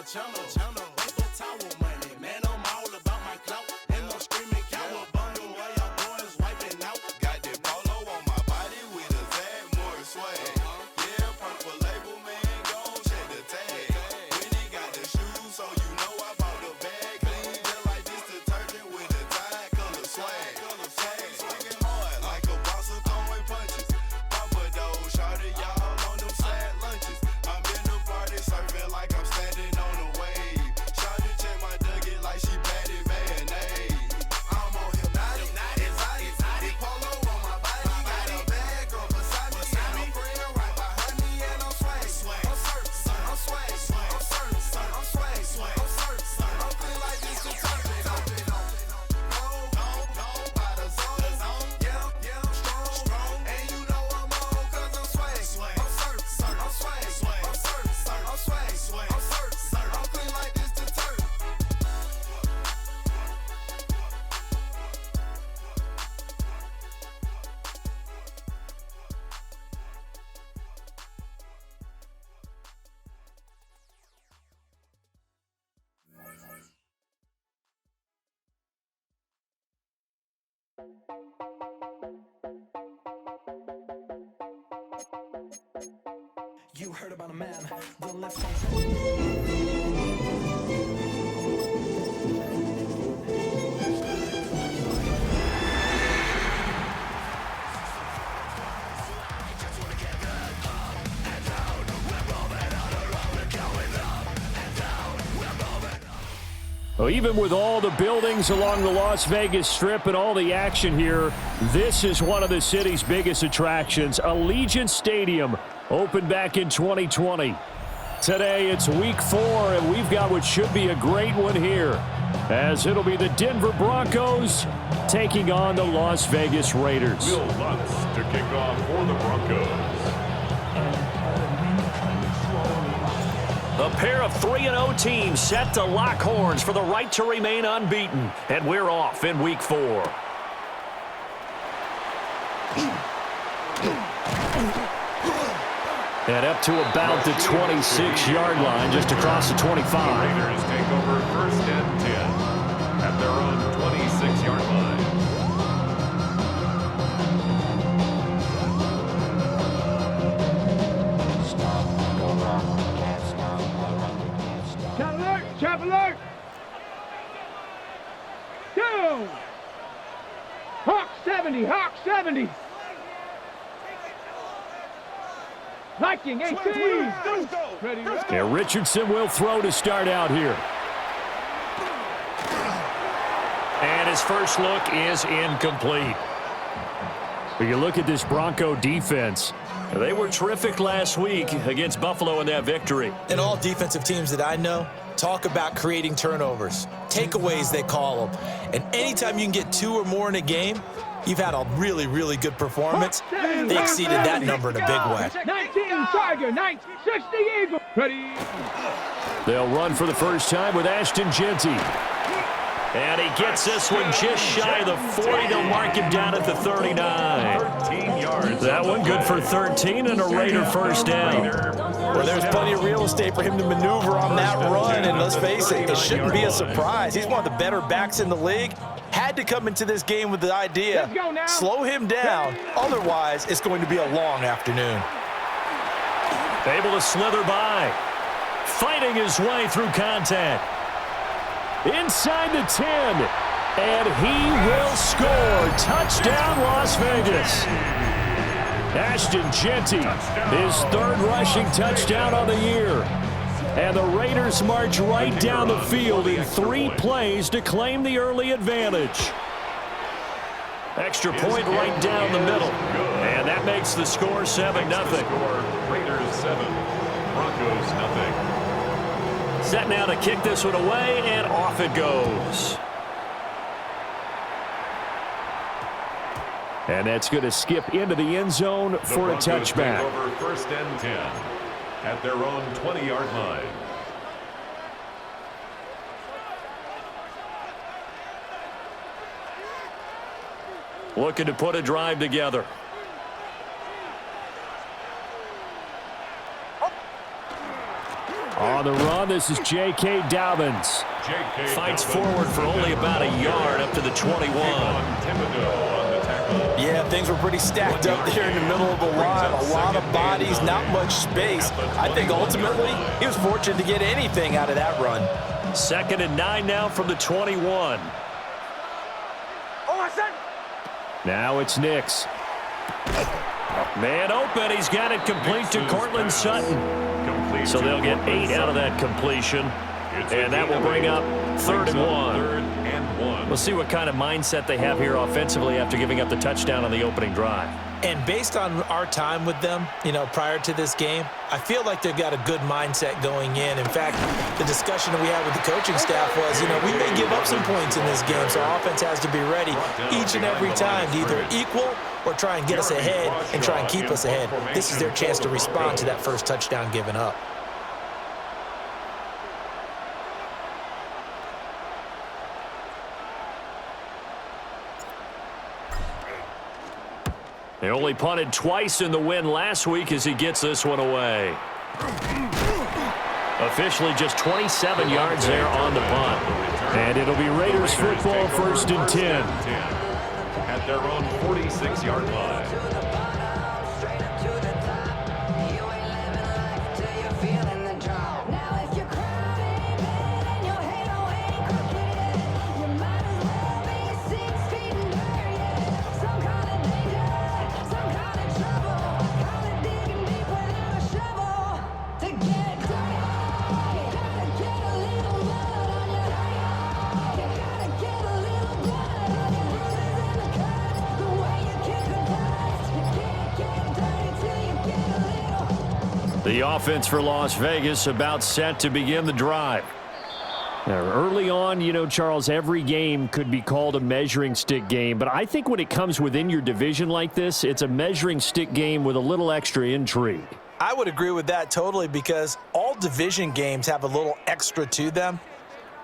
channel. Baseball tower money, man, I'm all about my clout. And I'm screaming cowabunga while y'all boys wiping out. Got that polo on my body with a tag, more swag. Yeah, purple label, man, gon' check the tag. When he got the shoes, so you know I bought the bag. Clean just like this detergent with a Tide color swag. Swinging hard like a boss of throwing punches. Papa though, shawty y'all on them sad lunches. I'm in the party serving like I'm standing on a wave. Shawty check my nugget like she patty mayonnaise. I'm on hypnotic, exotic, polo on my body. Got a bag on beside me, and I'm friend right behind me, and I'm swag. I'm certain, I'm swag, I'm certain, I'm swag, I'm certain, I'm clean like this detergent. Go by the zone, yeah, strong, and you know I'm on 'cause I'm swag. I'm certain, I'm swag, I'm certain, I'm swag, I'm certain, I'm clean like this detergent. You heard about a man, the left hand. Well, even with all the buildings along the Las Vegas Strip and all the action here, this is one of the city's biggest attractions. Allegiant Stadium opened back in 2020. Today, it's week 4, and we've got what should be a great one here, as it'll be the Denver Broncos taking on the Las Vegas Raiders. Will Lutz to kick off for the Broncos. A pair of 3-0 teams set to lock horns for the right to remain unbeaten. And we're off in week 4. And up to about the 26-yard line, just across the 25. The Raiders take over first and 10 at their own 26-yard line. Trap alert! Down! Hawk 70, Hawk 70! Viking 18! Ready, And Richardson will throw to start out here. And his first look is incomplete. When you look at this Bronco defense, they were terrific last week against Buffalo in that victory. And all defensive teams that I know talk about creating turnovers. Takeaways, they call them. And anytime you can get 2 or more in a game, you've had a really, really good performance. They exceeded that number in a big way. 19 Tiger, 60 Eagle. Ready? They'll run for the first time with Ashton Genty. And he gets this one just shy of the 40. They'll mark him down at the 39. 13 yards. That one good for 13 and a Raider first down. Well, there's plenty of real estate for him to maneuver on that run, and let's face it, it shouldn't be a surprise. He's one of the better backs in the league. Had to come into this game with the idea, slow him down, otherwise it's going to be a long afternoon. Able to slither by, fighting his way through contact. Inside the 10, and he will score. Touchdown, Las Vegas. Ashton Genty, his 3rd rushing touchdown on the year. And the Raiders march right down the field in 3 plays to claim the early advantage. Extra point right down the middle. And that makes the score 7-0. Raiders 7, Broncos nothing. Set now to kick this one away, and off it goes. And that's going to skip into the end zone for a touchback. Take over first and 10 at their own 20-yard line. Looking to put a drive together. On the run, this is J.K. Dobbins. Fights forward for only about a yard up to the 21. Yeah, things were pretty stacked up there in the middle of the line. A lot of bodies, not much space. I think ultimately he was fortunate to get anything out of that run. 2nd and 9 now from the 21. Now it's Nix. Man open. He's got it complete to Cortland Sutton. So they'll get 8 out of that completion. And that will bring up 3rd and 1. We'll see what kind of mindset they have here offensively after giving up the touchdown on the opening drive. And based on our time with them, prior to this game, I feel like they've got a good mindset going in. In fact, the discussion that we had with the coaching staff was, we may give up some points in this game, so our offense has to be ready each and every time to either equal or try and get us ahead and try and keep us ahead. This is their chance to respond to that first touchdown given up. They only punted twice in the win last week as he gets this one away. Officially just 27 yards there on the punt. And it'll be Raiders football, 1st and 10. At their own 46-yard line. The offense for Las Vegas about set to begin the drive. Now, early on, Charles, every game could be called a measuring stick game, but I think when it comes within your division like this, it's a measuring stick game with a little extra intrigue. I would agree with that totally because all division games have a little extra to them.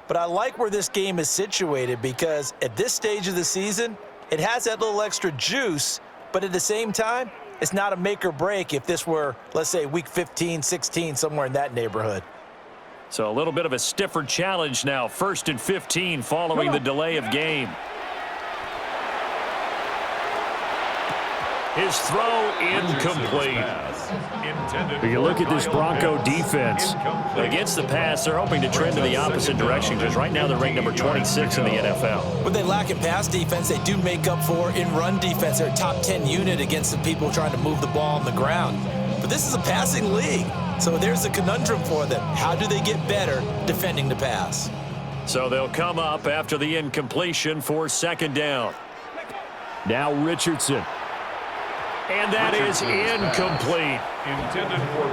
But I like where this game is situated because at this stage of the season, it has that little extra juice, but at the same time, it's not a make or break if this were, let's say, week 15, 16, somewhere in that neighborhood. So a little bit of a stiffer challenge now. 1st and 15 following the delay of game. His throw incomplete. You look at this Bronco defense. Against the pass, they're hoping to trend in the opposite direction because right now they're ranked number 26 in the NFL. What they lack in pass defense, they do make up for in run defense. They're a top 10 unit against the people trying to move the ball on the ground. But this is a passing league, so there's a conundrum for them. How do they get better defending the pass? So they'll come up after the incompletion for 2nd down. Now Richardson. And that is incomplete.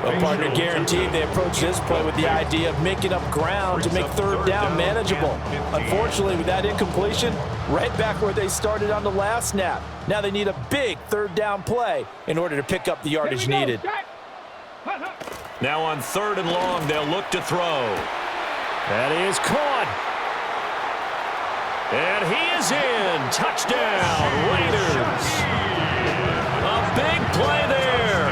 Well, partner guaranteed they approach this play with the idea of making up ground to make 3rd down manageable. Unfortunately, with that incompletion, right back where they started on the last snap. Now they need a big 3rd down play in order to pick up the yardage needed. Now on 3rd and long, they'll look to throw. That is caught. And he is in. Touchdown, Raiders. A big play there.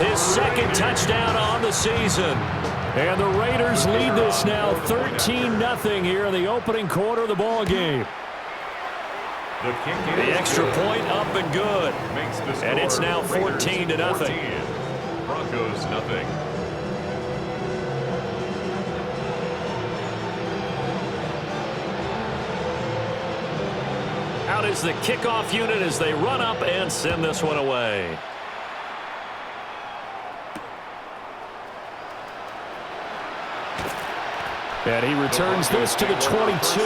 His 2nd touchdown on the season. And the Raiders lead this now 13-0 here in the opening quarter of the ball game. The extra point up and good. And it's now 14-0. Broncos nothing. Out is the kickoff unit as they run up and send this one away. And he returns this to the 22.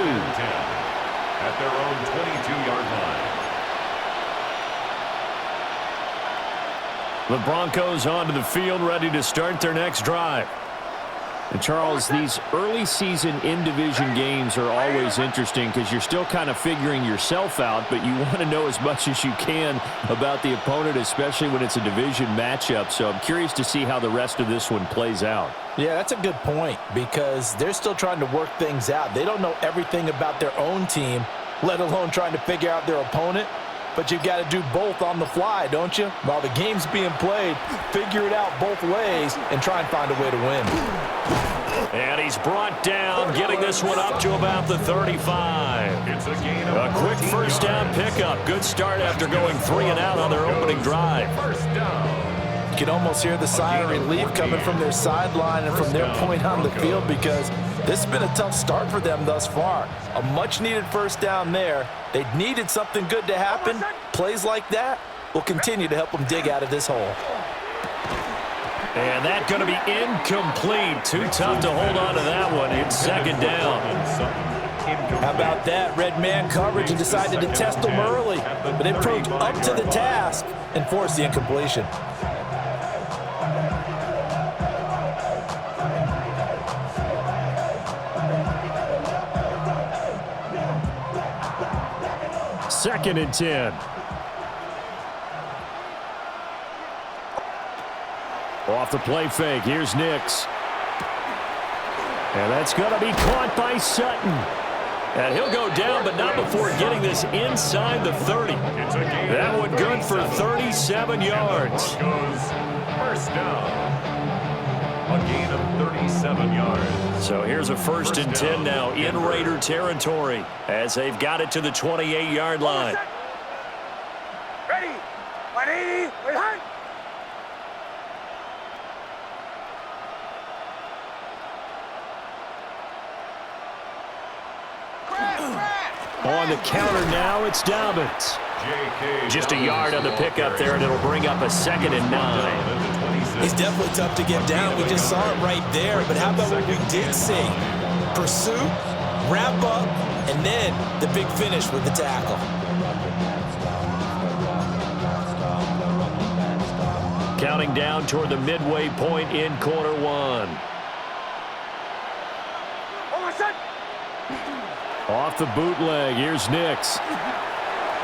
At their own 22-yard line. The Broncos onto the field, ready to start their next drive. And Charles, these early season in-division games are always interesting because you're still kind of figuring yourself out, but you want to know as much as you can about the opponent, especially when it's a division matchup. So I'm curious to see how the rest of this one plays out. Yeah, that's a good point because they're still trying to work things out. They don't know everything about their own team, let alone trying to figure out their opponent. but you've got to do both on the fly, don't you? While the game's being played, figure it out both ways and try and find a way to win. And he's brought down, getting this one up to about the 35. It's a gain of A quick 14 first down yards. pickup. Good start after going 3 and out on their opening drive. First down. You can almost hear the sigh of relief coming from their sideline and from their point on the field because this has been a tough start for them thus far. A much-needed first down there. They needed something good to happen. Plays like that will continue to help them dig out of this hole. And that's going to be incomplete. Too tough to hold on to that one. It's second down. How about that? Red man coverage and decided to test them early, but it proved up to the task and forced the incompletion. Second and 10. Off the play fake, here's Nix. And that's going to be caught by Sutton. And he'll go down, but not before getting this inside the 30. That one good for 37 yards. Broncos, first down. A gain of 37 yards. So here's a first and 10 now in Raider territory as they've got it to the 28-yard line. Ready. 180. Behind. On the counter now, it's Dobbins. Just a yard on the pickup there, and it'll bring up a second and 9. He's definitely tough to get down. We just saw it right there. But how about what we did see? Pursuit, wrap up, and then the big finish with the tackle. Counting down toward the midway point in quarter one. Off the bootleg, here's Nix.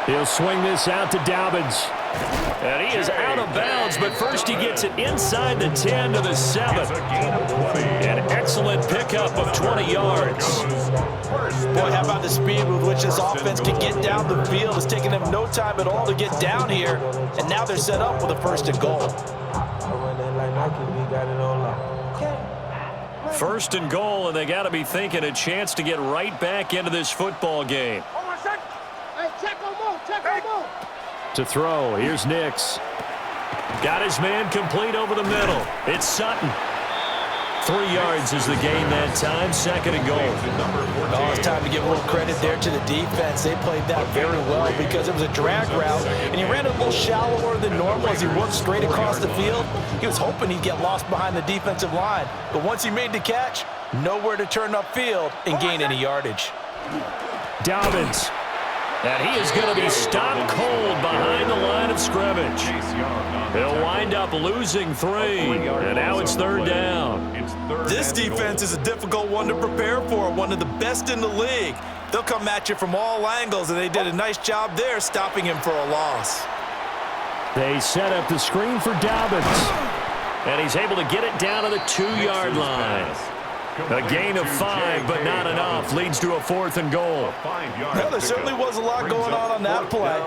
He'll swing this out to Dobbins. And he is out of bounds, but first he gets it inside the 10 to the 7. An excellent pickup of 20 yards. Boy, how about the speed with which this offense can get down the field? It's taking them no time at all to get down here, and now they're set up with a first and goal. First and goal, and they got to be thinking a chance to get right back into this football game. To throw, here's Nix. Got his man complete over the middle. It's Sutton. 3 yards is the gain that time, second and goal. Oh, it's time to give a little credit there to the defense. They played that very well because it was a drag route, and he ran a little shallower than normal as he worked straight across the field. He was hoping he'd get lost behind the defensive line, but once he made the catch, nowhere to turn upfield and gain any yardage. Dobbins. And he is going to be stopped cold behind the line of scrimmage. He'll wind up losing 3, and now it's third down. This defense is a difficult one to prepare for, one of the best in the league. They'll come at you from all angles, and they did a nice job there stopping him for a loss. They set up the screen for Dobbins, and he's able to get it down to the 2-yard line. A gain of 5, but not enough. Leads to a 4th and goal. Well, there certainly was a lot going on that play.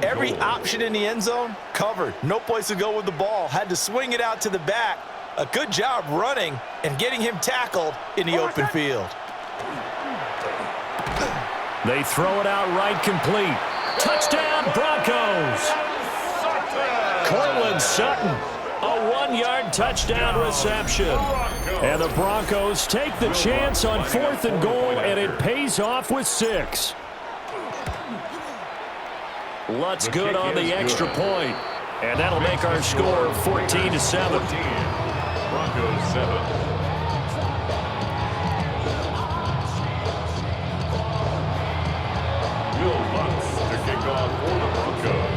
Every option in the end zone covered. No place to go with the ball. Had to swing it out to the back. A good job running and getting him tackled in the open field. They throw it out right complete. Touchdown, Broncos. Cortland Sutton. A 1-yard touchdown reception. And the Broncos take the chance on 4th and goal, and it pays off with 6. Lutz good on the extra point, and that'll make our score 14-7. Broncos 7. Will Lutz to kick off for the Broncos.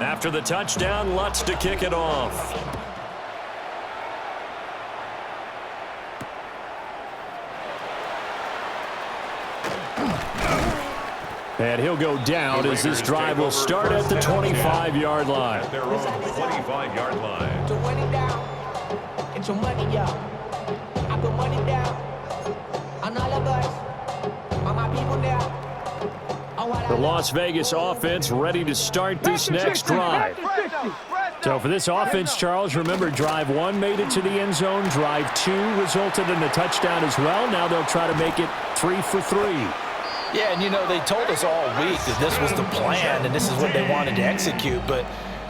After the touchdown, Lutz to kick it off. And he'll go down as this drive will start at the 25-yard line. At their own 25-yard line. Get your money down. Get your money up. I put money down on all of us, on my people now. The Las Vegas offense ready to start this next drive. So for this offense, Charles, remember, drive 1 made it to the end zone. Drive 2 resulted in a touchdown as well. Now they'll try to make it 3 for 3. Yeah, and you know, they told us all week that this was the plan and this is what they wanted to execute, but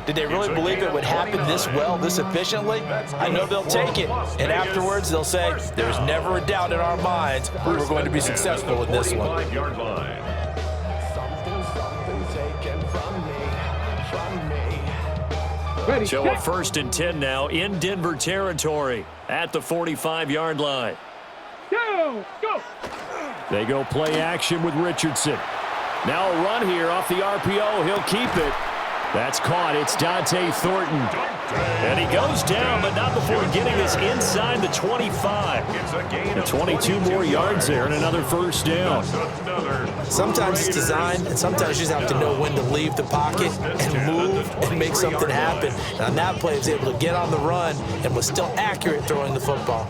did they really believe it would happen this well, this efficiently? I know they'll take it, and afterwards they'll say, there's never a doubt in our minds we were going to be successful in this one. So a 1st and 10 now in Denver territory at the 45-yard line. Go! They go play action with Richardson. Now a run here off the RPO. He'll keep it. That's caught. It's Dante Thornton. And he goes down, but not before getting us inside the 25. And 22 more yards there and another 1st down. Sometimes it's designed, and sometimes you just have to know when to leave the pocket and move and make something happen. And on that play, he was able to get on the run and was still accurate throwing the football.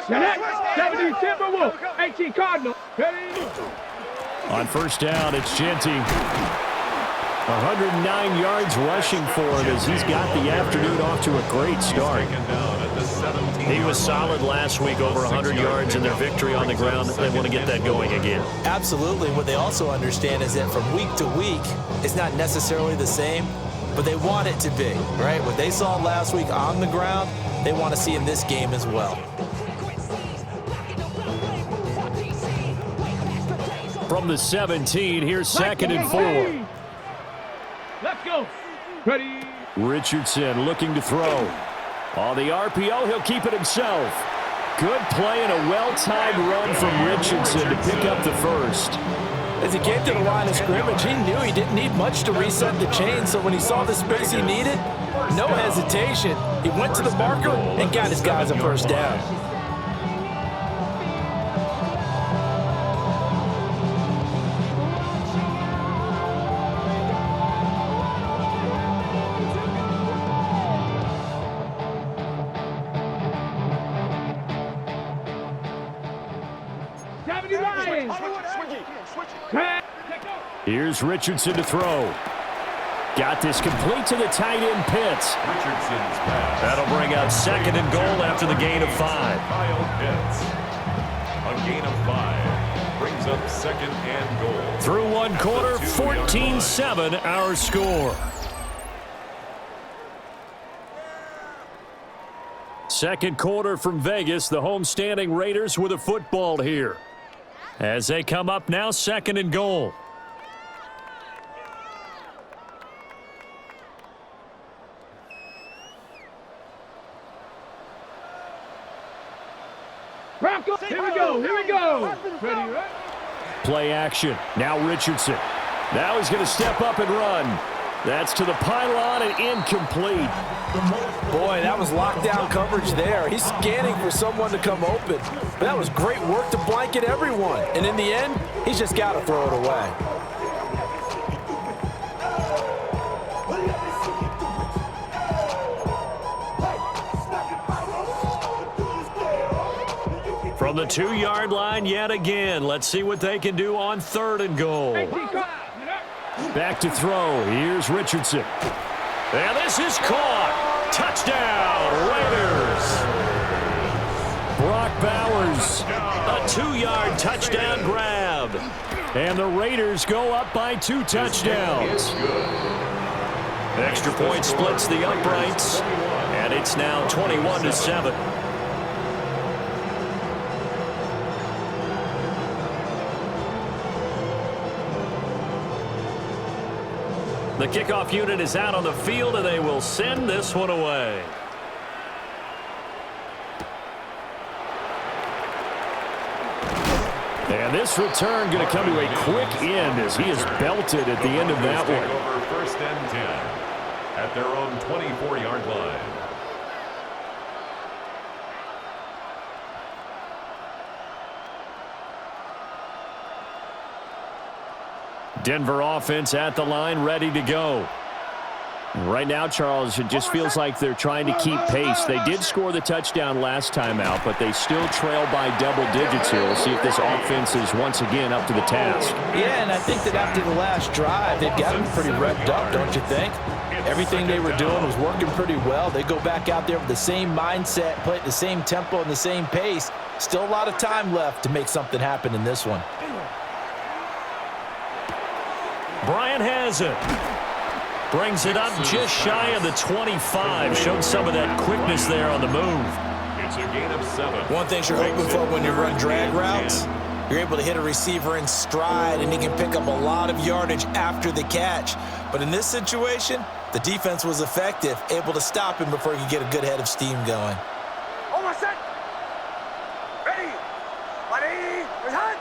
Your next 70 Timberwolf, 18 Cardinal. Ready? On 1st down, it's Genty. 109 yards rushing for him as he's got the afternoon off to a great start. He was solid last week, over 100 yards in their victory on the ground. They want to get that going again. Absolutely. What they also understand is that from week to week, it's not necessarily the same, but they want it to be, right? What they saw last week on the ground, they want to see in this game as well. From the 17, here's 2nd and 4. Let's go. Ready? Richardson looking to throw. On the RPO, he'll keep it himself. Good play and a well-timed run from Richardson to pick up the 1st. As he came to the line of scrimmage, he knew he didn't need much to reset the chain, so when he saw the space he needed, no hesitation. He went to the marker and got his guys a 1st down. Here's Richardson to throw. Got this complete to the tight end, Pitts. Richardson's pass. That'll bring up 2nd and goal after the gain of 5. Kyle Pitts. A gain of 5 brings up 2nd and goal. Through 1 quarter, 14-7 our score. Second quarter from Vegas, the homestanding Raiders with a football here. As they come up now, 2nd and goal. Broncos, here we go. Ready, right? Play action. Now Richardson. Now he's going to step up and run. That's to the pylon and incomplete. Boy, that was lockdown coverage there. He's scanning for someone to come open. But that was great work to blanket everyone. And in the end, he's just got to throw it away. From the 2-yard line yet again. Let's see what they can do on 3rd and goal. Back to throw. Here's Richardson. And this is caught. Touchdown, Raiders. Brock Bowers, a 2-yard touchdown grab. And the Raiders go up by 2 touchdowns. Extra point splits the uprights. And it's now 21-7. The kickoff unit is out on the field, and they will send this one away. And this return going to come to a quick end as he is belted at the end of that one. Over 1st and 10 at their own 24-yard line. Denver offense at the line, ready to go. Right now, Charles, it just feels like they're trying to keep pace. They did score the touchdown last time out, but they still trail by double digits here. We'll see if this offense is once again up to the task. Yeah, and I think that after the last drive, they've got them pretty revved up, don't you think? Everything they were doing was working pretty well. They go back out there with the same mindset, play at the same tempo and the same pace. Still a lot of time left to make something happen in this one. Bryant has it. Brings it up just shy of the 25. Showed some of that quickness there on the move. It's a gain of 7. One thing you're hoping for when you run drag routes, you're able to hit a receiver in stride, and he can pick up a lot of yardage after the catch. But in this situation, the defense was effective, able to stop him before he could get a good head of steam going. Almost set. Ready. Ready. Return.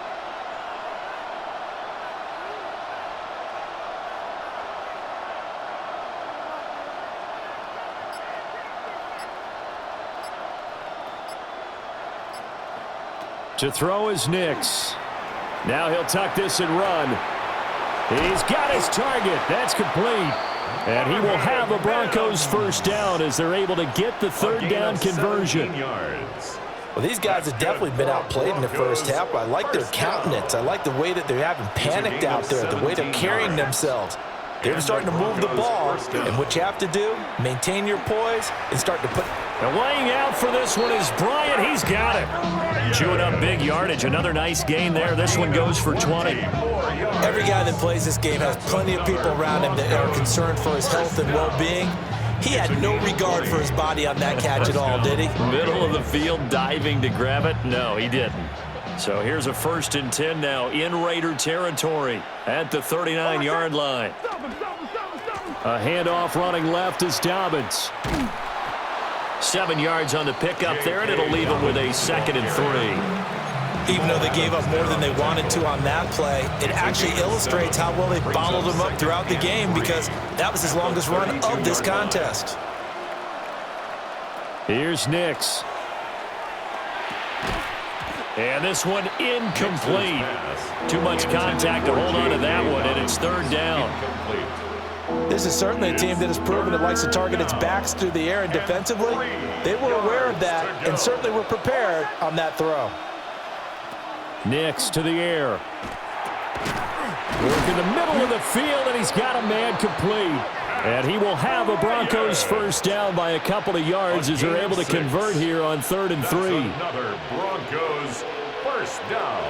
To throw is Nix. Now he'll tuck this and run. He's got his target. That's complete. And he will have a Broncos first down as they're able to get the third down conversion. Well, these guys have definitely been outplayed in the first half. I like their countenance. I like the way that they haven't panicked out there, the way they're carrying themselves. They're starting to move the ball, and what you have to do, maintain your poise and start to put... And laying out for this one is Bryant. He's got it. Chewing up big yardage. Another nice gain there. This one goes for 20. Every guy that plays this game has plenty of people around him that are concerned for his health and well-being. He had no regard for his body on that catch at all, did he? Middle of the field, diving to grab it. No, he didn't. So here's a 1st and 10 now in Raider territory at the 39-yard line. A handoff running left is Dobbins. 7 yards on the pickup there, and it'll leave him with a 2nd and 3. Even though they gave up more than they wanted to on that play, it actually illustrates how well they bottled him up throughout the game because that was his longest run of this contest. Here's Nix. And this one incomplete. Too much contact to hold on to that one, and it's 3rd down. This is certainly a team that has proven it likes to target its backs through the air and defensively. They were aware of that and certainly were prepared on that throw. Nix to the air. Work in the middle of the field, and he's got a man complete. And he will have a Broncos first down by a couple of yards as they're able to convert here on 3rd and 3. Another Broncos first down.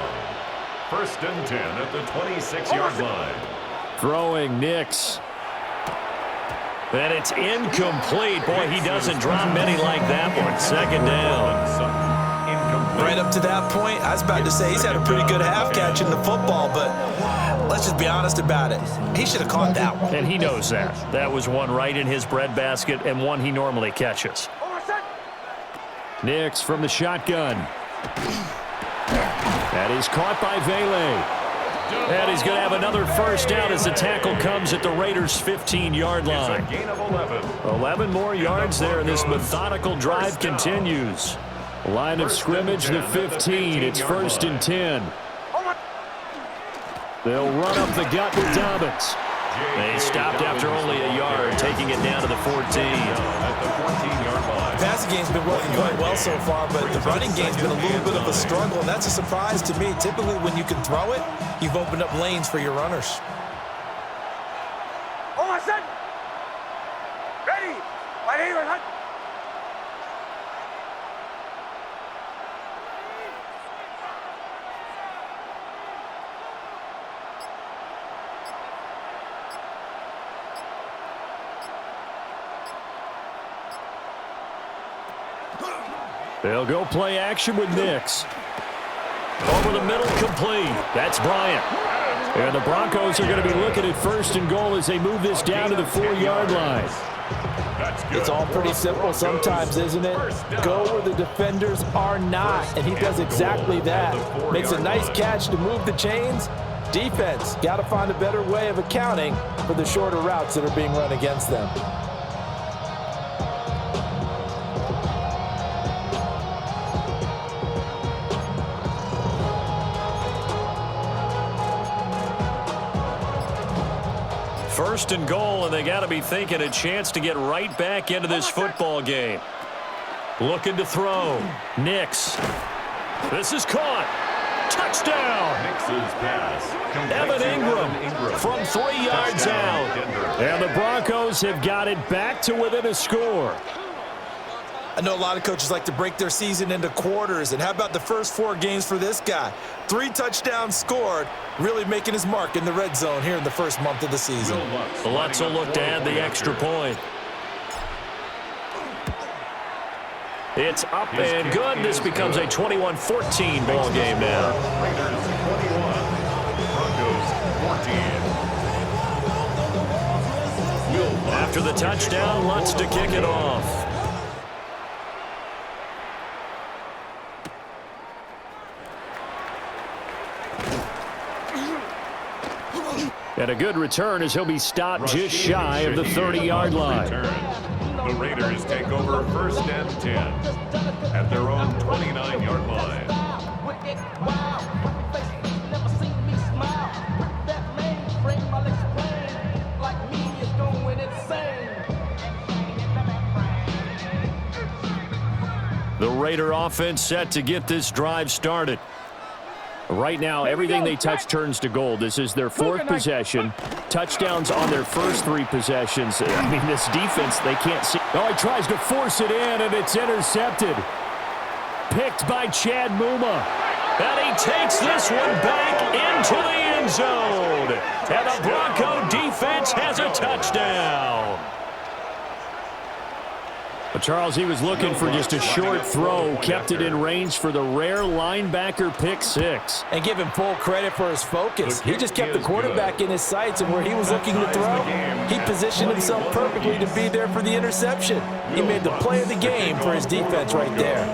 1st and 10 at the 26-yard line. Throwing Nix. And it's incomplete. Boy, he doesn't drop many like that one. 2nd down. Right up to that point, I was about to say he's had a pretty good half catching the football, but let's just be honest about it. He should have caught that one. And he knows that. That was one right in his breadbasket and one he normally catches. Nix from the shotgun. That is caught by Vele. And he's going to have another first down as the tackle comes at the Raiders' 15-yard line. It's a gain of 11. 11 more yards there, and this methodical drive continues. Line of scrimmage, the 15. It's 1st and 10. They'll run up the gut with Dobbins. They stopped after only a yard, taking it down to the 14. At the 14-yard line. The passing game's been working quite well so far, but the running game's been a little bit of a struggle, and that's a surprise to me. Typically, when you can throw it, you've opened up lanes for your runners. Almost set. Ready. Ready. Return. They'll go play action with Nix. Over the middle, complete. That's Bryant. And the Broncos are going to be looking at 1st and goal as they move this down to the 4-yard line. It's all pretty simple sometimes, isn't it? Go where the defenders are not, and he does exactly that. Makes a nice catch to move the chains. Defense, got to find a better way of accounting for the shorter routes that are being run against them. First and goal, and they got to be thinking a chance to get right back into this football game. Looking to throw. Nix. This is caught. Touchdown. Nix's pass. Evan Ingram from 3 yards out. And the Broncos have got it back to within a score. I know a lot of coaches like to break their season into quarters, and how about the first 4 games for this guy? 3 touchdowns scored, really making his mark in the red zone here in the first month of the season. Let's look to add the extra point. It's up and good. This becomes a 21-14 ball game now. Raiders 21, Broncos 14. After the touchdown, Lutz to kick it off. And a good return as he'll be stopped just shy of the 30-yard line. The Raiders take over first and 10 at their own 29-yard line. The Raider offense set to get this drive started. Right now, everything they touch turns to gold. This is their 4th possession. Touchdowns on their first 3 possessions. I mean, this defense, they can't see. Oh, he tries to force it in, and it's intercepted. Picked by Chad Muma. And he takes this one back into the end zone. And the Bronco defense has a touchdown. But Charles, he was looking for just a short throw, kept it in range for the rare linebacker pick 6. And give him full credit for his focus. He just kept the quarterback in his sights, and where he was looking to throw, he positioned himself perfectly to be there for the interception. He made the play of the game for his defense right there.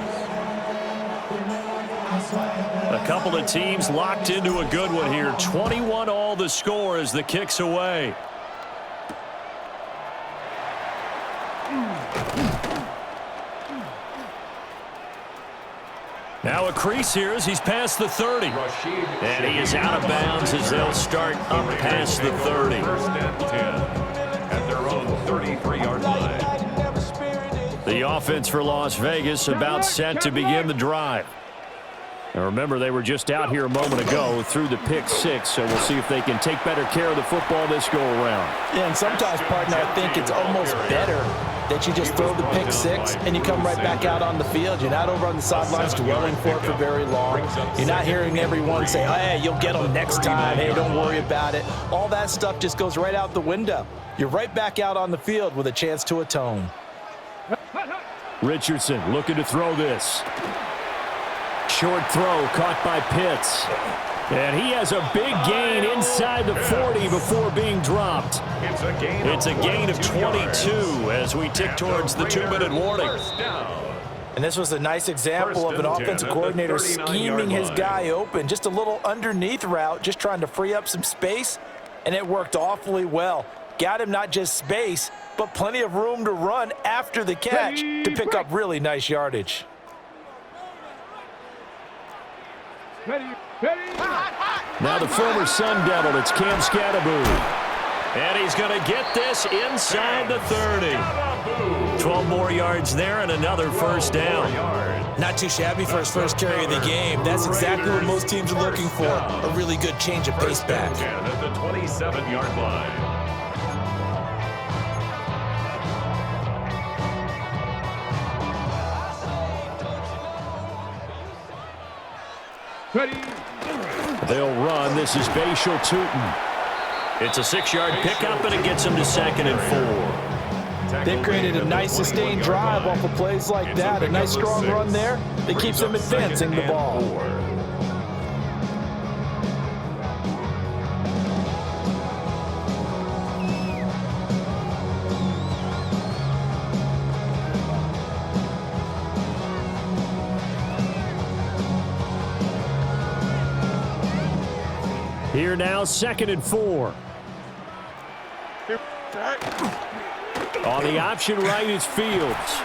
A couple of teams locked into a good one here. 21-all the score as the kick's away. Now a crease here as he's past the 30. And he is out of bounds as they'll start up past the 30. First and 10 at their own 33-yard line. The offense for Las Vegas about set to begin the drive. Now remember, they were just out here a moment ago through the pick 6, so we'll see if they can take better care of the football this go-around. Yeah, and sometimes, partner, I think it's almost better that you just throw the pick 6 and you come right back out on the field. You're not over on the sidelines dwelling for it for very long. You're not hearing everyone say, hey, you'll get them next time. Hey, don't worry about it. All that stuff just goes right out the window. You're right back out on the field with a chance to atone. Richardson looking to throw this. Short throw caught by Pitts. And he has a big gain inside the 40 before being dropped. It's a gain of 22 as we tick towards the 2-minute warning. And this was a nice example of an offensive coordinator scheming his guy open. Just a little underneath route, just trying to free up some space, and it worked awfully well. Got him not just space, but plenty of room to run after the catch to pick up really nice yardage. Now the former Sun Devil, it's Cam Scatterboot. And he's going to get this inside the 30. 12 more yards there and another first down. Not too shabby for his first carry of the game. That's exactly what most teams are looking for. A really good change of pace back. At the 27-yard line. They'll run. This is Bashal Tootin. It's a 6-yard pickup, and it gets him to 2nd and 4. They've created a nice sustained drive off of plays like that. A nice strong run there that keeps them advancing the ball. Here now, 2nd and 4. On the option right is Fields.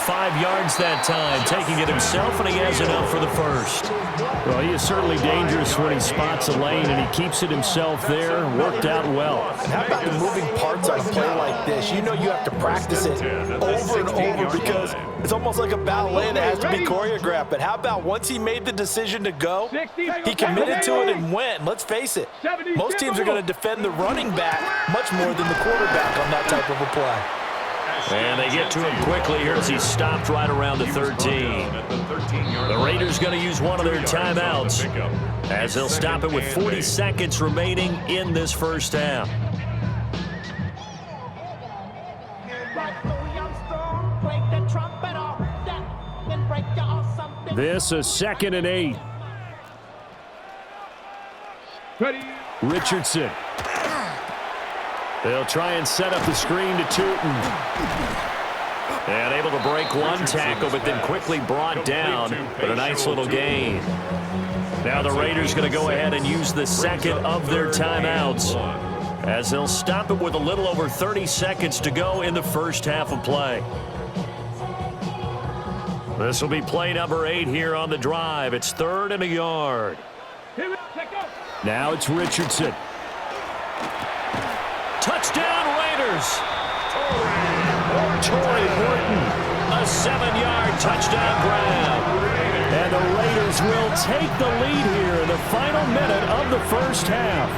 5 yards that time, taking it himself, and he has enough for the first. Well, he is certainly dangerous when he spots a lane, and he keeps it himself there. Worked out well. And how about the moving parts on a play like this? You know you have to practice it over and over because it's almost like a ballet that has to be choreographed. But how about once he made the decision to go, he committed to it and went. Let's face it, most teams are going to defend the running back much more than the quarterback on that type of a play. And they get to him quickly here as he's stopped right around the 13. The Raiders going to use one of their timeouts as they'll stop it with 40 seconds remaining in this first half. This is 2nd and 8. Richardson. They'll try and set up the screen to Tootin. And able to break one tackle, but then quickly brought down. But a nice little gain. Now the Raiders going to go ahead and use the second of their timeouts as they'll stop it with a little over 30 seconds to go in the first half of play. This will be play number 8 here on the drive. It's 3rd and a yard. Now it's Richardson. Touchdown, Raiders! Torrey Morton, a 7-yard touchdown grab. And the Raiders will take the lead here in the final minute of the first half.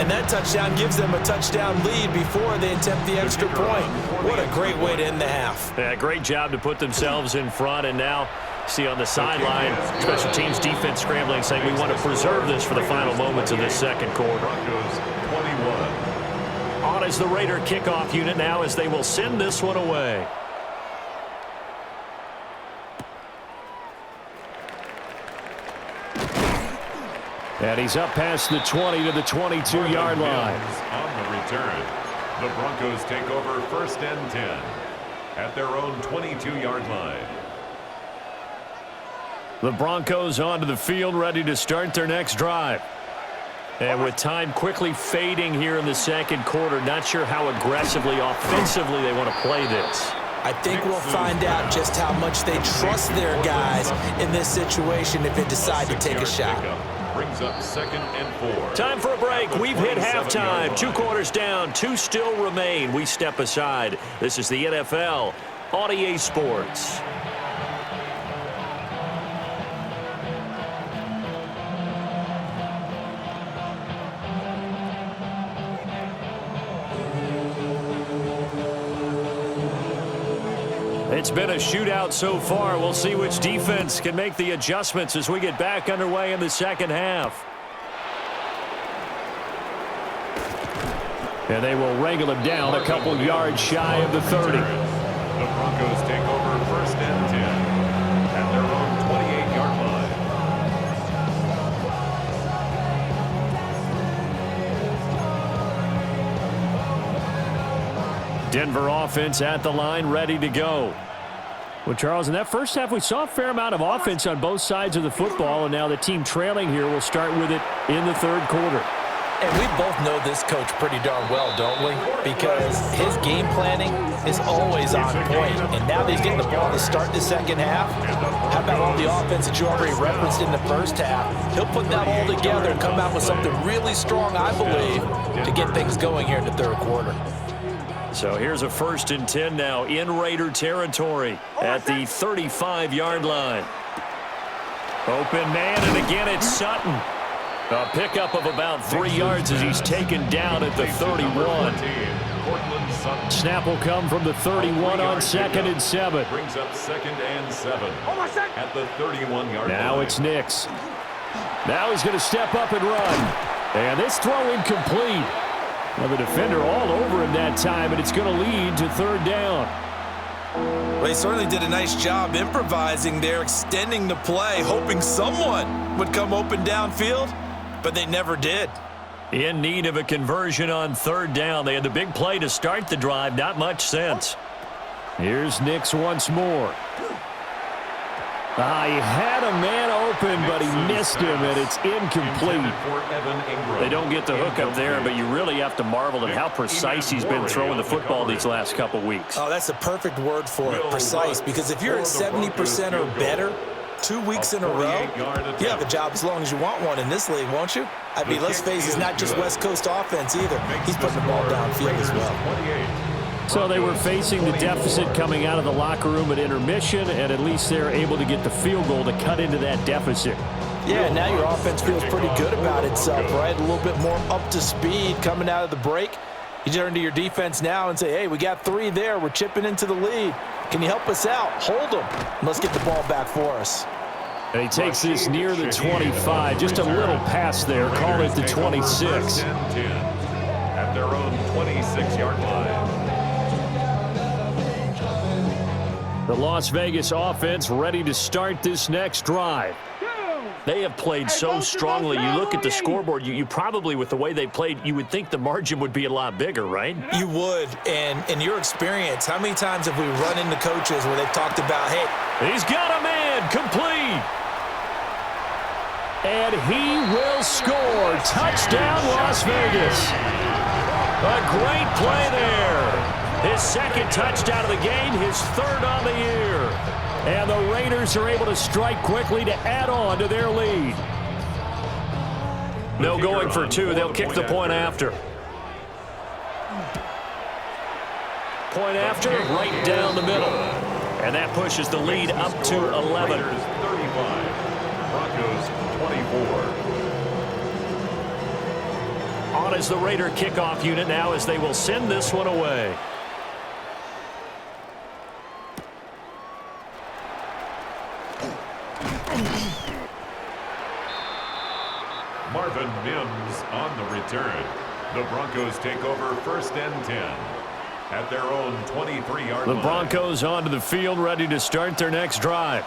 And that touchdown gives them a touchdown lead before they attempt the extra point. What a great way to end the half. Yeah, great job to put themselves in front, and now see on the sideline, special teams defense scrambling, saying we want to preserve this for the final moments of this second quarter. Broncos 21. On is the Raider kickoff unit now as they will send this one away. And he's up past the 20 to the 22-yard line. On the return, the Broncos take over 1st and 10 at their own 22-yard line. The Broncos onto the field, ready to start their next drive. And with time quickly fading here in the second quarter, not sure how aggressively, offensively they want to play this. I think we'll find out just how much they trust their guys in this situation if they decide to take a shot. Brings up 2nd and 4. Time for a break. We've hit halftime. 2 quarters down, 2 still remain. We step aside. This is the NFL on EA Sports. It's been a shootout so far. We'll see which defense can make the adjustments as we get back underway in the second half. And they will wrangle him down a couple yards shy of the 30. The Broncos take over 1st and 10 at their own 28-yard line. Denver offense at the line, ready to go. Well, Charles, in that first half, we saw a fair amount of offense on both sides of the football, and now the team trailing here will start with it in the third quarter. And we both know this coach pretty darn well, don't we? Because his game planning is always on point. And now that he's getting the ball to start the second half, how about all the offense that you already referenced in the first half? He'll put that all together and come out with something really strong, I believe, to get things going here in the third quarter. So here's a 1st and 10 now in Raider territory at the 35-yard line. Open man, and again it's Sutton. A pickup of about 3 yards as he's taken down at the 31. Snap will come from the 31 on 2nd and 7. Brings up 2nd and 7 at the 31-yard line. Now it's Nix. Now he's going to step up and run. And this throw incomplete. Well, the defender all over him that time, and it's going to lead to 3rd down. Well, he certainly did a nice job improvising there, extending the play, hoping someone would come open downfield, but they never did. In need of a conversion on 3rd down. They had the big play to start the drive, not much sense. Here's Nix once more. He had a man open, but he missed him, and it's incomplete. They don't get the hook up there, but you really have to marvel at how precise he's been throwing the football these last couple weeks. Oh, that's the perfect word for it, precise, because if you're at 70% or better 2 weeks in a row, you have a job as long as you want one in this league, won't you? I mean, let's face it, it's not just West Coast offense either. He's putting the ball downfield as well. So they were facing the deficit coming out of the locker room at intermission, and at least they're able to get the field goal to cut into that deficit. Yeah, now your offense feels pretty good about itself, right? A little bit more up to speed coming out of the break. You turn to your defense now and say, hey, we got 3 there. We're chipping into the lead. Can you help us out? Hold them. Let's get the ball back for us. And he takes this near the 25. Just a little pass there. Call it the 26. At their own 26-yard line. The Las Vegas offense ready to start this next drive. They have played so strongly. You look at the scoreboard, you probably, with the way they played, you would think the margin would be a lot bigger, right? You would. And in your experience, how many times have we run into coaches where they've talked about, hey, he's got a man, complete. And he will score. Touchdown, Las Vegas. A great play there. His second touchdown of the game, his 3rd on the year. And the Raiders are able to strike quickly to add on to their lead. No going for 2. They'll kick the point after. Point after, right down the middle. And that pushes the lead up to 11. 35, Broncos 24. On is the Raider kickoff unit now as they will send this one away. Marvin Mims on the return. The Broncos take over 1st and 10 at their own 23-yard line. The Broncos onto the field ready to start their next drive.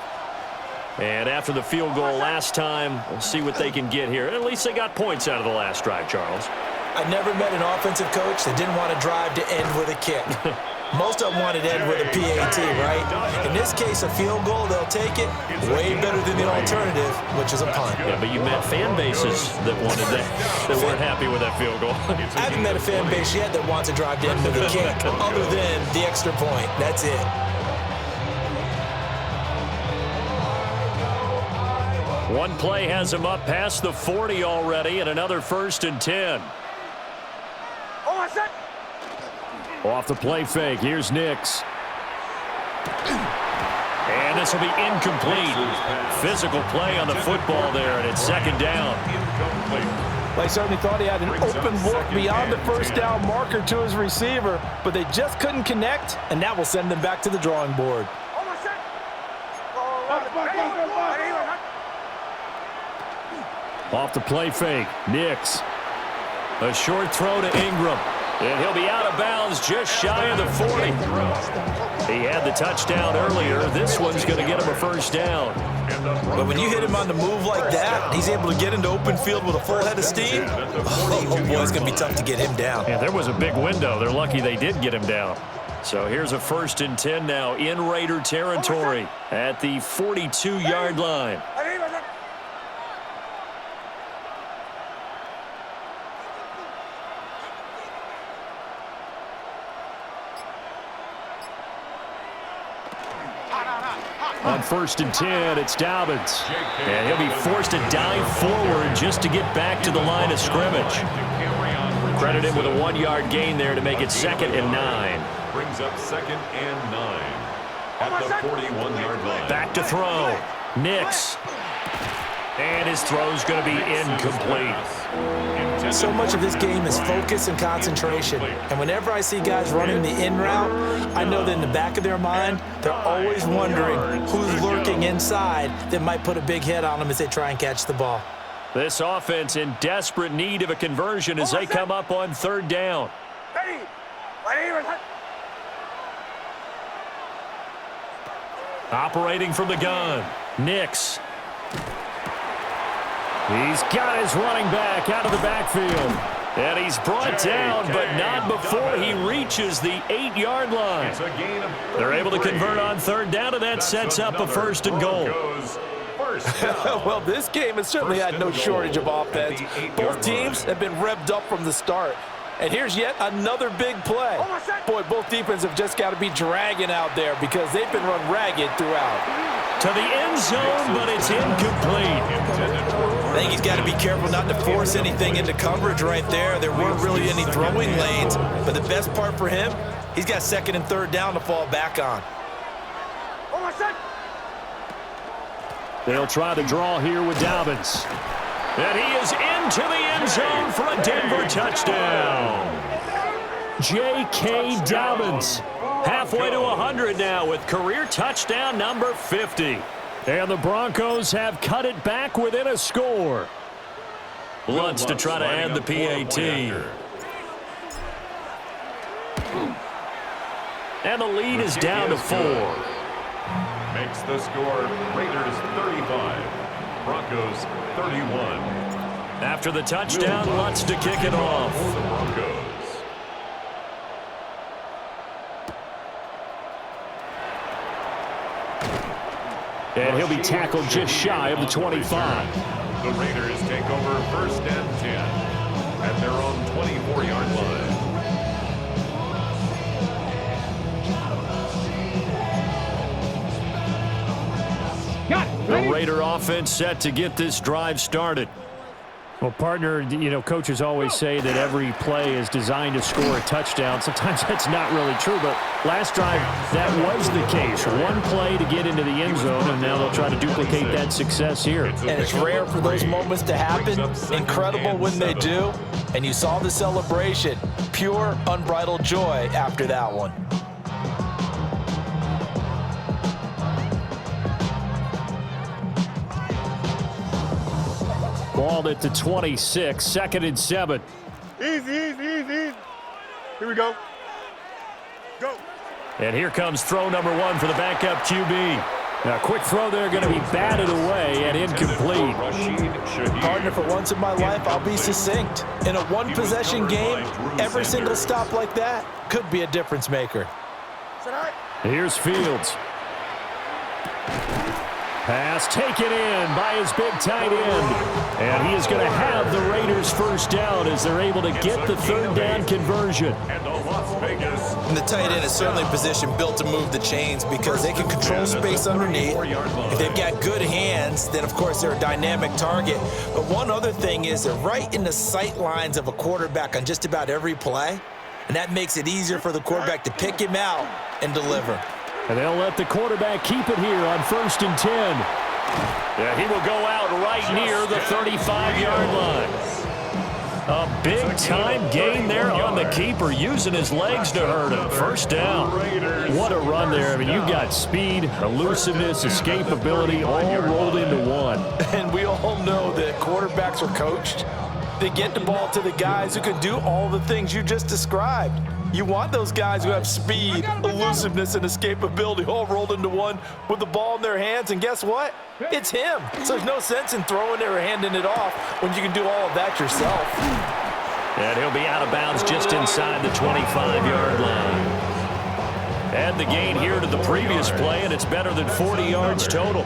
And after the field goal last time, we'll see what they can get here. At least they got points out of the last drive, Charles. I never met an offensive coach that didn't want to drive to end with a kick. Most of them wanted to end with a PAT, right? In this case, a field goal, they'll take it. Way better than the alternative, which is a punt. Yeah, but you met fan bases that wanted that, that weren't happy with that field goal. I haven't met a fan base yet that wants to drive to end with a kick, other than the extra point. That's it. One play has him up past the 40 already, and another 1st and 10. Off the play fake, here's Nix. And this will be incomplete. Physical play on the football there, and it's 2nd down. They certainly thought he had an open look beyond the 1st down marker to his receiver, but they just couldn't connect, and that will send them back to the drawing board. Off the play fake, Nix. A short throw to Ingram. And he'll be out of bounds just shy of the 40. He had the touchdown earlier. This one's going to get him a 1st down. But when you hit him on the move like that, he's able to get into open field with a full head of steam. Oh boy, it's going to be tough to get him down. Yeah, there was a big window. They're lucky they did get him down. So here's a 1st and 10 now in Raider territory at the 42-yard line. On 1st and 10, it's Dobbins. And he'll be forced to dive forward just to get back to the line of scrimmage. Credit him with a 1-yard gain there to make it 2nd and 9. Brings up 2nd and 9 at the 41-yard line. Back to throw. Nix. And his throw's going to be incomplete. So much of this game is focus and concentration. And whenever I see guys running the in route, I know that in the back of their mind, they're always wondering who's lurking inside that might put a big hit on them as they try and catch the ball. This offense in desperate need of a conversion as they come up on 3rd down. Operating from the gun, Nix. He's got his running back out of the backfield. And he's brought down, but not before he reaches the 8-yard line. They're able to convert on third down, and that sets up a first and goal. Well, this game has certainly had no shortage of offense. Both teams have been revved up from the start. And here's yet another big play. Boy, both defenses have just got to be dragging out there because they've been run ragged throughout. To the end zone, but it's incomplete. I think he's got to be careful not to force anything into coverage right there. There weren't really any throwing lanes, but the best part for him, he's got second and third down to fall back on. They'll try to draw here with Dobbins. And he is into the end zone for a Denver touchdown. J.K. Dobbins, halfway to 100 now with career touchdown number 50. And the Broncos have cut it back within a score. Lutz to try to add the PAT. And the lead is down to 4. Makes the score Raiders 35, Broncos 31. After the touchdown, Lutz to kick it off. The Broncos. And he'll be tackled just shy of the 25. The Raiders take over first and 10 at their own 24-yard line. The Raider offense set to get this drive started. Well, partner, you know, coaches always say that every play is designed to score a touchdown. Sometimes that's not really true, but last drive, that was the case. One play to get into the end zone, and now they'll try to duplicate that success here. And it's rare for those moments to happen. Incredible when they do. And you saw the celebration. Pure, unbridled joy after that one. Ball at the 26, 2nd and 7. Easy. Here we go. Go. And here comes throw number 1 for the backup QB. Now, quick throw there, going to be batted away and incomplete. Partner, for once in my life, I'll be succinct. In a one-possession game, every single stop like that could be a difference maker. Here's Fields. Pass taken in by his big tight end. And he is going to have the Raiders first down as they're able to get the third down conversion. And the tight end is certainly a position built to move the chains because they can control space underneath. If they've got good hands, then of course they're a dynamic target. But one other thing is they're right in the sight lines of a quarterback on just about every play. And that makes it easier for the quarterback to pick him out and deliver. And they'll let the quarterback keep it here on 1st and 10. Yeah, he will go out right near the 35-yard line. A big-time gain there on the keeper, using his legs to hurt him. First down. What a run there. I mean, you've got speed, elusiveness, escapability all rolled into one. And we all know that quarterbacks are coached. They get the ball to the guys who can do all the things you just described. You want those guys who have speed, elusiveness, and escapability all rolled into one with the ball in their hands, and guess what? It's him. So there's no sense in throwing it or handing it off when you can do all of that yourself. And he'll be out of bounds just inside the 25-yard line. Add the gain here to the previous play, and it's better than 40 yards total.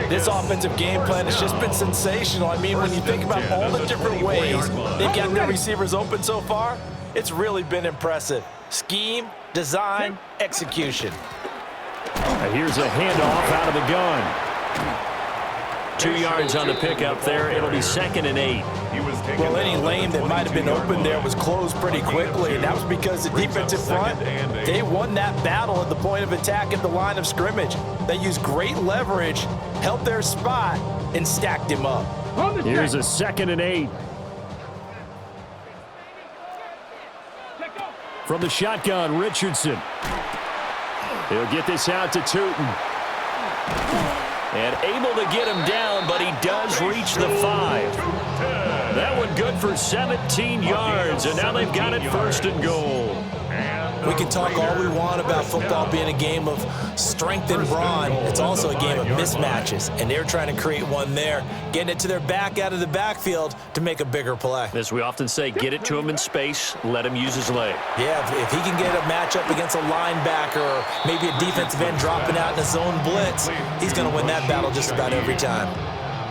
This offensive game plan has just been sensational. I mean, when you think about all the different ways they've got their receivers open so far, it's really been impressive. Scheme, design, execution. Here's a handoff out of the gun. 2 yards on the pickup there. It'll be 2nd and 8. Well, any lane that might have been open there was closed pretty quickly, and that was because the defensive front, they won that battle at the point of attack at the line of scrimmage. They used great leverage, held their spot, and stacked him up. Here's a 2nd and 8. From the shotgun, Richardson. He'll get this out to Tootin. And able to get him down, but he does reach the 5. That one good for 17 yards, and now they've got it 1st and goal. And We can talk all we want about football being a game of strength and brawn. It's also a game of mismatches, and they're trying to create one there, getting it to their back out of the backfield to make a bigger play. As we often say, get it to him in space, let him use his leg. Yeah, if he can get a matchup against a linebacker or maybe a defensive end dropping out in a zone blitz, he's going to win that battle just about every time.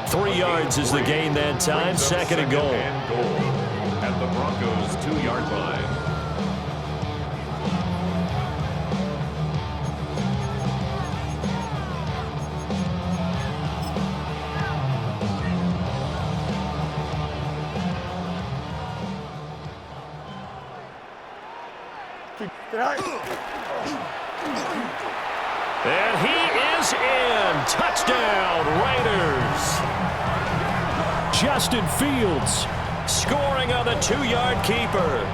3 yards is the gain that time, second and goal. At the Broncos' 2-yard line. And he is in. Touchdown, Raiders. Justin Fields scoring on the 2-yard keeper.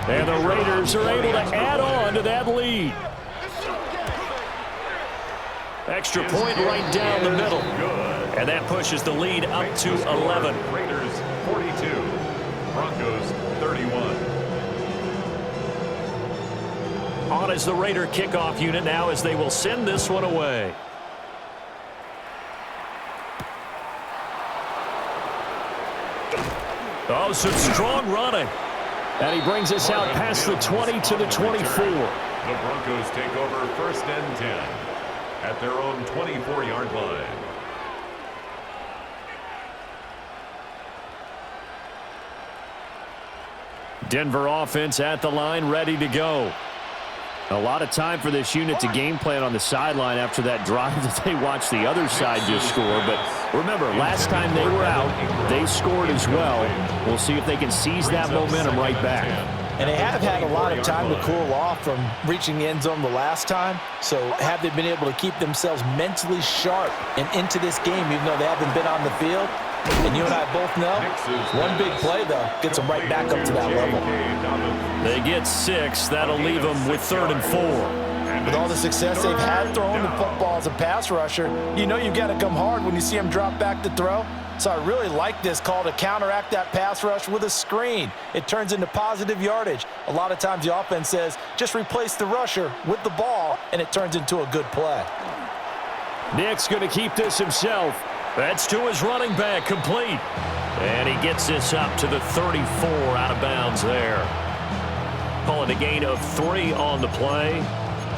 And the Raiders are able to add on to that lead. Extra point right down the middle. And that pushes the lead up to 11. Raiders 42, Broncos 31. On is the Raider kickoff unit now as they will send this one away. Oh, some strong running. And he brings us out past the 20 to the 24. The Broncos take over first and 10 at their own 24-yard line. Denver offense at the line, ready to go. A lot of time for this unit to game plan on the sideline after that drive that they watched the other side just score. But remember, last time they were out, they scored as well. We'll see if they can seize that momentum right back. And they have had a lot of time to cool off from reaching the end zone the last time. So have they been able to keep themselves mentally sharp and into this game, even though they haven't been on the field? And you and I both know, one big play, though, gets them right back up to that level. They get 6. That'll leave them with 3rd and 4. With all the success they've had throwing the football as a pass rusher, you know you've got to come hard when you see them drop back to throw. So I really like this call to counteract that pass rush with a screen. It turns into positive yardage. A lot of times the offense says, just replace the rusher with the ball, and it turns into a good play. Nick's going to keep this himself. That's to his running back, complete. And he gets this up to the 34, out of bounds there. Calling a gain of 3 on the play.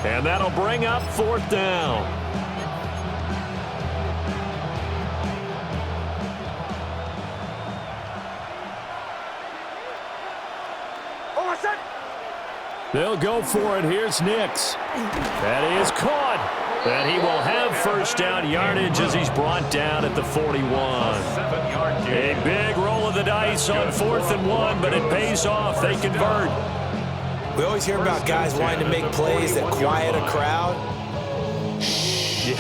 And that'll bring up 4th down. They'll go for it. Here's Nix. That is caught. And he will have first down yardage as he's brought down at the 41. A big roll of the dice on 4th and 1, but it pays off. They convert. We always hear about guys wanting to make plays that quiet a crowd. Yeah,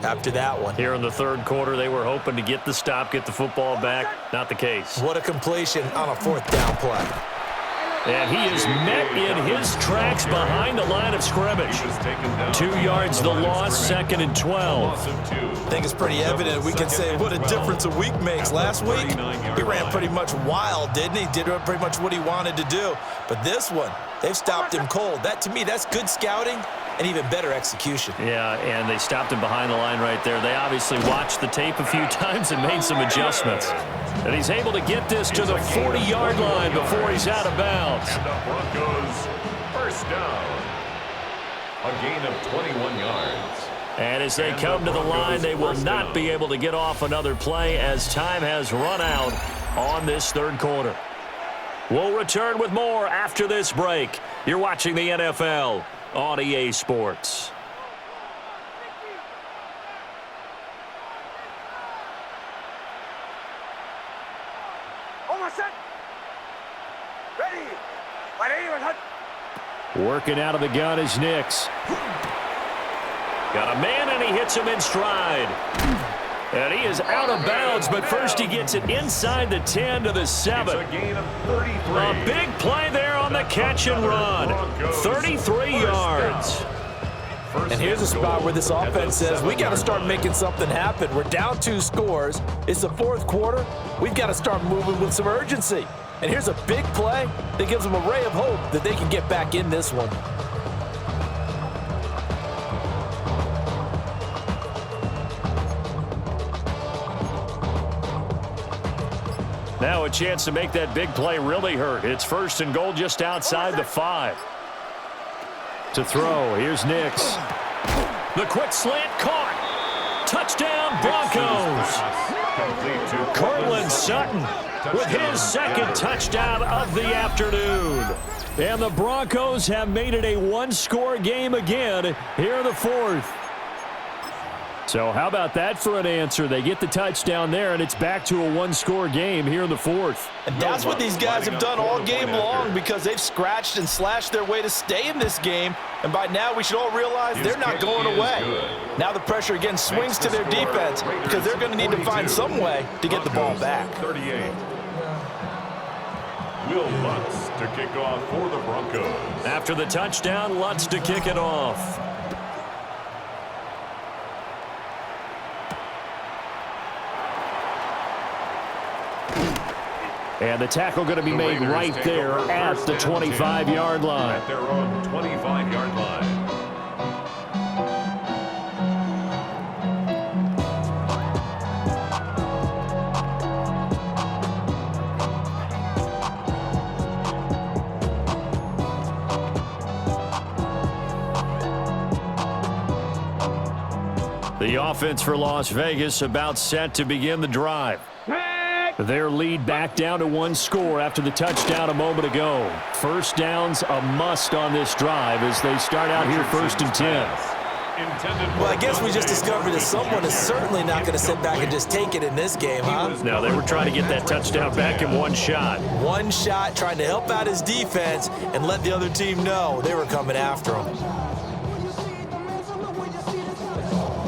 after that one. Here in the 3rd quarter, they were hoping to get the stop, get the football back. Not the case. What a completion on a 4th down play. And he is met in his tracks behind the line of scrimmage. 2 yards the loss, 2nd and 12. I think it's pretty evident. We can say what a difference a week makes. Last week, he ran pretty much wild, didn't he? Did pretty much what he wanted to do. But this one, they've stopped him cold. That, to me, that's good scouting and even better execution. Yeah, and they stopped him behind the line right there. They obviously watched the tape a few times and made some adjustments. And he's able to get this to the 40-yard line before he's out of bounds. And the Broncos first down. A gain of 21 yards. And as they come to the line, they will not be able to get off another play as time has run out on this 3rd quarter. We'll return with more after this break. You're watching the NFL on EA Sports. Working out of the gun is Nix. Got a man, and he hits him in stride. And he is out of bounds, but first he gets it inside the 10 to the 7. It's a gain of 33. A big play there on the catch and run. 33 yards. And here's a spot where this offense says, we got to start making something happen. We're down 2 scores. It's the 4th quarter. We've got to start moving with some urgency. And here's a big play that gives them a ray of hope that they can get back in this one. Now a chance to make that big play really hurt. It's 1st and goal just outside the 5. To throw, here's Nix. The quick slant caught. Touchdown, Broncos. Cortland Sutton with his 2nd touchdown of the afternoon. And the Broncos have made it a one-score game again here in the 4th. So how about that for an answer? They get the touchdown there, and it's back to a one-score game here in the 4th. And that's what these guys have done all game long because they've scratched and slashed their way to stay in this game. And by now, we should all realize they're not going away. Now the pressure again swings to their defense because they're going to need to find some way to get the ball back. 38. Will Lutz to kick off for the Broncos. After the touchdown, Lutz to kick it off. And the tackle going to be made right there at the 25-yard line. At their own 25-yard line. The offense for Las Vegas about set to begin the drive. Their lead back down to one score after the touchdown a moment ago. First down's a must on this drive as they start out here 1st and 10. Well, I guess we just discovered that someone is certainly not going to sit back and just take it in this game, huh? No, they were trying to get that touchdown back in one shot. One shot, trying to help out his defense and let the other team know they were coming after him.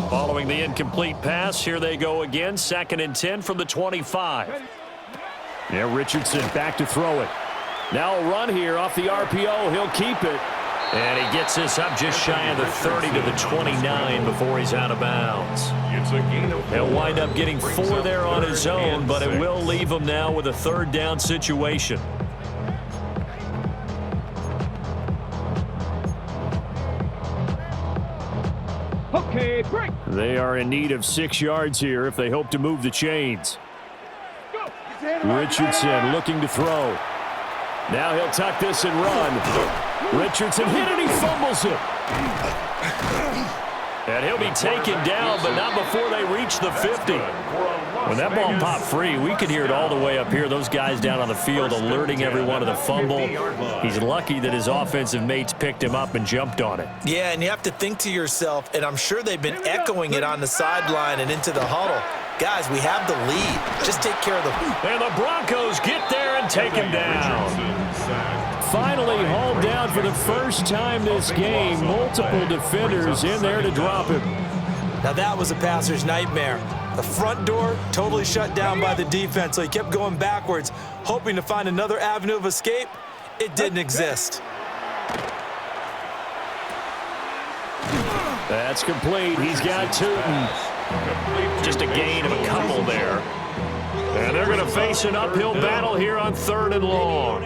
Following the incomplete pass, here they go again. 2nd and 10 from the 25. Yeah, Richardson back to throw it. Now a run here off the RPO. He'll keep it. And he gets this up just shy of the 30 to the 29 before he's out of bounds. It's a gain of 4. He'll wind up getting 4 there on his own, but it will leave him now with a 3rd down situation. Okay, break. They are in need of 6 yards here if they hope to move the chains. Richardson looking to throw. Now he'll tuck this and run. Richardson hit it, he fumbles it. And he'll be taken down, but not before they reach the 50. When that ball popped free, we could hear it all the way up here. Those guys down on the field alerting everyone of the fumble. He's lucky that his offensive mates picked him up and jumped on it. Yeah, and you have to think to yourself, and I'm sure they've been echoing it on the sideline and into the huddle. Guys, we have the lead. Just take care of the... And the Broncos get there and take him down. Finally hauled down for the first time this game. Multiple defenders in there to drop him. Now that was a passer's nightmare. The front door totally shut down by the defense, so he kept going backwards, hoping to find another avenue of escape. It didn't exist. That's complete. He's got Tootin. Just a gain of a couple there. And they're going to face an uphill battle here on 3rd and long.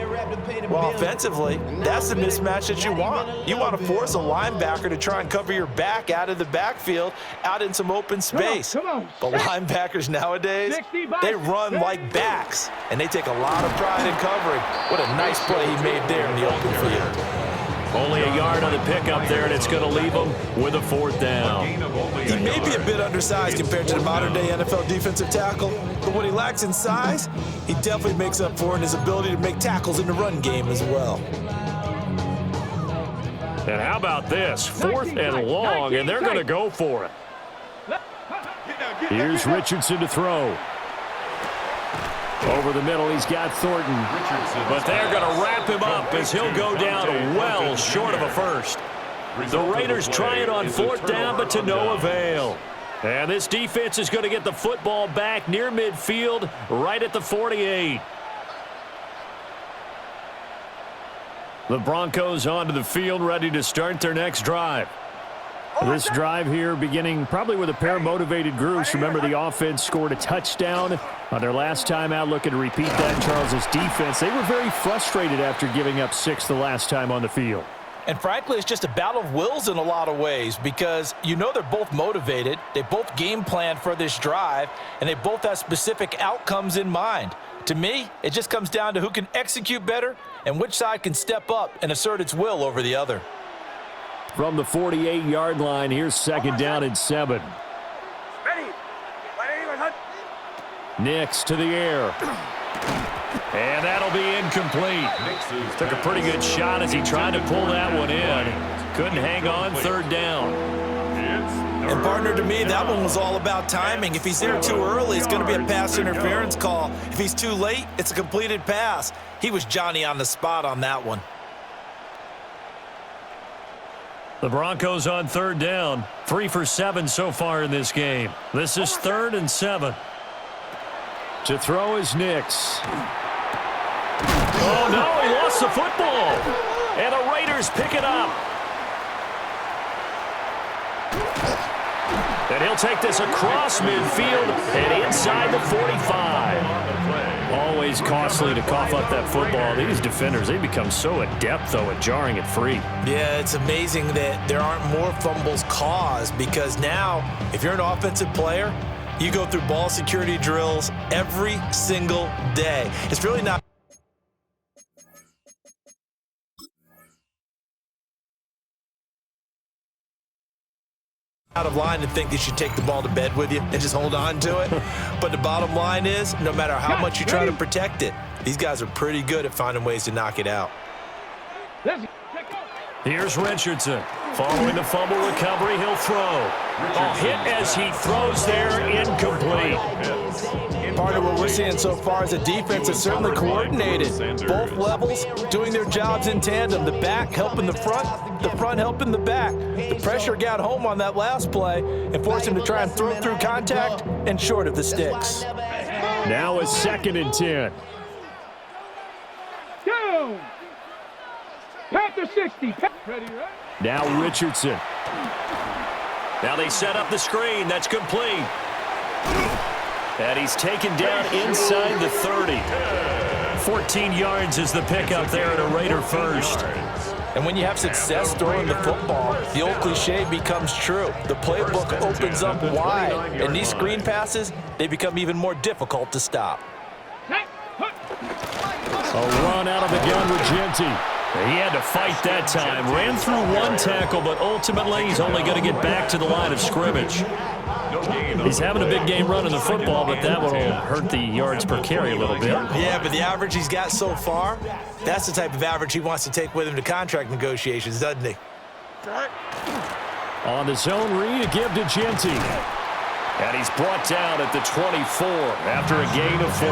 Well, offensively, that's the mismatch that you want. You want to force a linebacker to try and cover your back out of the backfield, out in some open space. But linebackers nowadays, they run like backs, and they take a lot of pride in covering. What a nice play he made there in the open field. Only a yard on the pickup there, and it's going to leave him with a 4th down. He may be a bit undersized compared to the modern-day NFL defensive tackle, but what he lacks in size, he definitely makes up for in his ability to make tackles in the run game as well. And how about this? 4th and long, and they're going to go for it. Here's Richardson to throw. Over the middle, he's got Thornton. But they're going to wrap him up as he'll go down well short of a first. The Raiders try it on 4th down, but to no avail. And this defense is going to get the football back near midfield, right at the 48. The Broncos onto the field, ready to start their next drive. This drive here beginning probably with a pair of motivated groups. Remember, the offense scored a touchdown on their last time out, looking to repeat that in Charles's defense. They were very frustrated after giving up 6 the last time on the field. And frankly, it's just a battle of wills in a lot of ways because you know they're both motivated. They both game planned for this drive, and they both have specific outcomes in mind. To me, it just comes down to who can execute better and which side can step up and assert its will over the other. From the 48-yard line, here's 2nd down and 7. Nix to the air. And that'll be incomplete. Took a pretty good shot as he tried to pull that one in. Couldn't hang on, 3rd down. And partner, to me, that one was all about timing. If he's there too early, it's going to be a pass interference call. If he's too late, it's a completed pass. He was Johnny on the spot on that one. The Broncos on 3rd down. 3 for 7 so far in this game. This is 3rd and 7. To throw is Nix. Oh, no, he lost the football. And the Raiders pick it up. And he'll take this across midfield and inside the 45. Always costly to cough up that football. These defenders, they become so adept, though, at jarring it free. Yeah, it's amazing that there aren't more fumbles caused because now, if you're an offensive player, you go through ball security drills every single day. It's really not out of line and think you should take the ball to bed with you and just hold on to it. But the bottom line is, no matter how much you try to protect it, these guys are pretty good at finding ways to knock it out. Here's Richardson. Following the fumble recovery, he'll throw. A hit as he throws there, incomplete. Part of what we're seeing so far is the defense is certainly coordinated. Both levels doing their jobs in tandem. The back helping the front helping the back. The pressure got home on that last play and forced him to try and throw through contact and short of the sticks. Now a 2nd and 10. Go! Panther 60. Ready, right? Now Richardson. Now they set up the screen. That's complete. And he's taken down inside the 30. 14 yards is the pickup there at a Raider first. And when you have success throwing the football, the old cliche becomes true. The playbook opens up wide, and these screen passes, they become even more difficult to stop. A run out of the gun with Genty. He had to fight that time. Ran through one tackle, but ultimately he's only going to get back to the line of scrimmage. He's having a big game running the football, but that will hurt the yards per carry a little bit. Yeah, but the average he's got so far, that's the type of average he wants to take with him to contract negotiations, doesn't he? On the zone read, a give to Genty. And he's brought down at the 24 after a gain of 4.